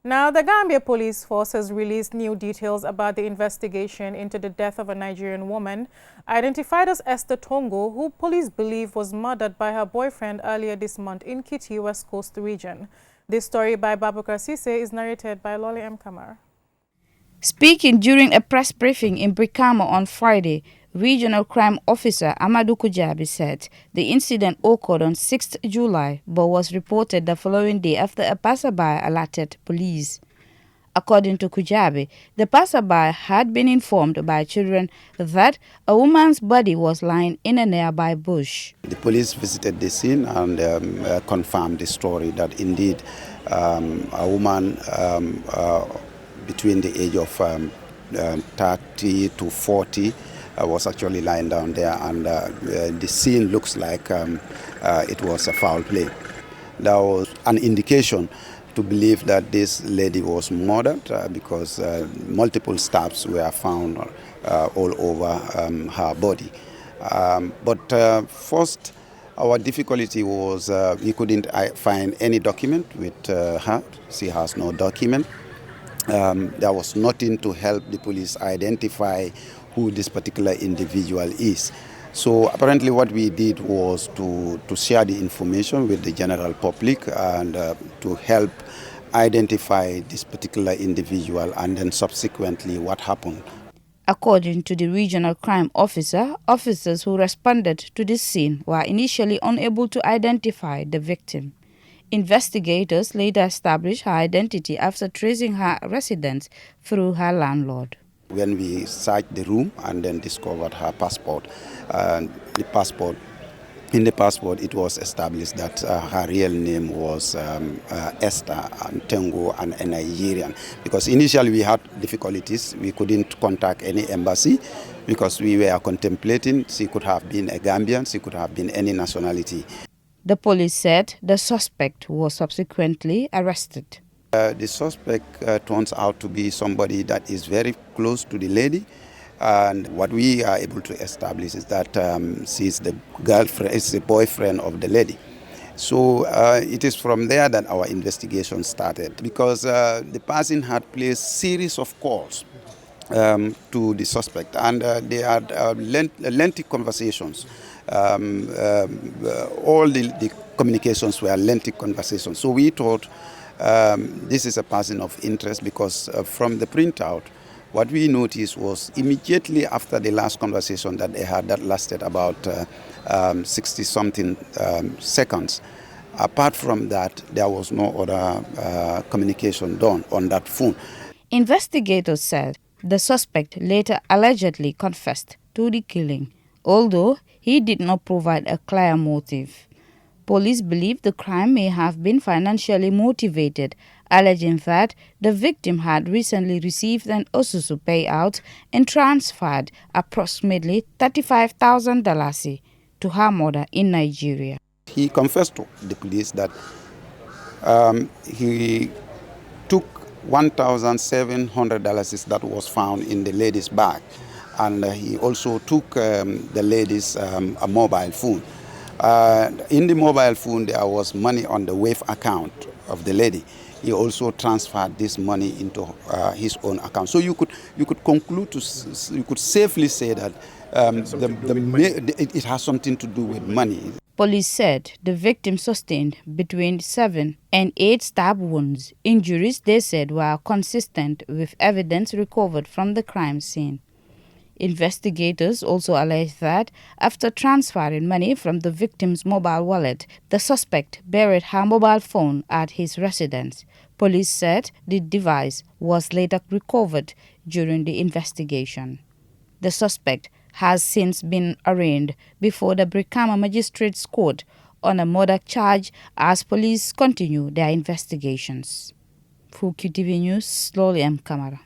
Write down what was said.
Now, the Gambia Police Force has released new details about the investigation into the death of a Nigerian woman identified as Esther Tongo, who police believe was murdered by her boyfriend earlier this month in Kiti, West Coast region. This story by Babukar Sise is narrated by Loli M. Kamara. Speaking during a press briefing in Brikama on Friday, Regional Crime Officer Amadou Kujabi said the incident occurred on 6th July but was reported the following day after a passerby alerted police. According to Kujabi, the passerby had been informed by children that a woman's body was lying in a nearby bush. The police visited the scene and confirmed the story that indeed a woman between the age of 30 to 40 was actually lying down there, and the scene looks like it was a foul play. There was an indication to believe that this lady was murdered because multiple stabs were found all over her body. But first, our difficulty was we couldn't find any document with her. She has no document. There was nothing to help the police identify who this particular individual is. So apparently what we did was to share the information with the general public and to help identify this particular individual and then subsequently what happened. According to the regional crime officer, officers who responded to this scene were initially unable to identify the victim. Investigators later established her identity after tracing her residence through her landlord. When we searched the room and then discovered her passport, in the passport it was established that her real name was Esther Tongo and a Nigerian. Because initially we had difficulties, we couldn't contact any embassy because we were contemplating she could have been a Gambian, she could have been any nationality. The police said the suspect was subsequently arrested. The suspect turns out to be somebody that is very close to the lady, and what we are able to establish is that she's the girlfriend, is the boyfriend of the lady. So it is from there that our investigation started, because the person had placed series of calls to the suspect, and they had lengthy conversations. All the communications were lengthy conversations. So we thought this is a person of interest because from the printout, what we noticed was immediately after the last conversation that they had that lasted about 60-something seconds. Apart from that, there was no other communication done on that phone. Investigators said the suspect later allegedly confessed to the killing, although he did not provide a clear motive. Police believe the crime may have been financially motivated, alleging that the victim had recently received an Osusu payout and transferred approximately $35,000 to her mother in Nigeria. He confessed to the police that he took $1,700 that was found in the lady's bag, and he also took the lady's a mobile phone. In the mobile phone, there was money on the Wave account of the lady. He also transferred this money into his own account. So you could conclude you could safely say that it has something to do with money. Police said the victim sustained between 7 and 8 stab wounds. Injuries, they said, were consistent with evidence recovered from the crime scene. Investigators also alleged that after transferring money from the victim's mobile wallet, the suspect buried her mobile phone at his residence. Police said the device was later recovered during the investigation. The suspect has since been arraigned before the Brikama Magistrates Court on a murder charge as police continue their investigations. For QTV News, Loli M. Kamara.